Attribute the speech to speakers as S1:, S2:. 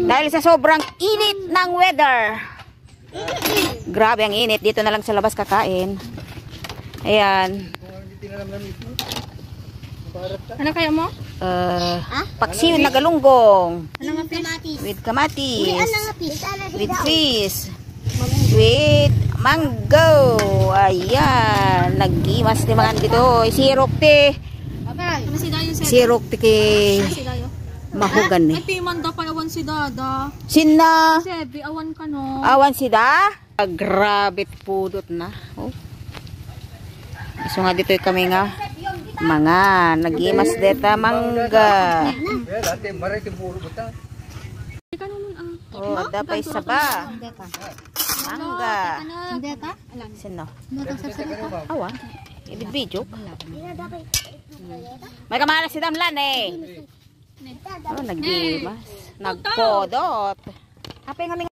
S1: Dahil sa sobrang init ng weather. Grabe ang init. Dito na lang sa labas kakain. Ayan.
S2: Ano kaya mo?
S1: Paksiw na galunggong.
S3: Kamatis.
S1: With kamatis. With
S3: With
S1: fish. With mango. Ayan. Nag-imas ni mga dito. Sirok te. Sirok te kay mahugan ni.
S2: Ay, piman daw pa awan si Dada.
S1: Sina.
S2: Sebi, awan ka no.
S1: Awan sida. Grabe pudot na. Oh. So nga dito kami nga mga nag-imas deta mangga. Oh, dapay saba. Mangga. Sino? Awa. Ibig-bidyo. May kamalas si Damlan eh. Oh, nag-imas. Nagpodot. Kapay nga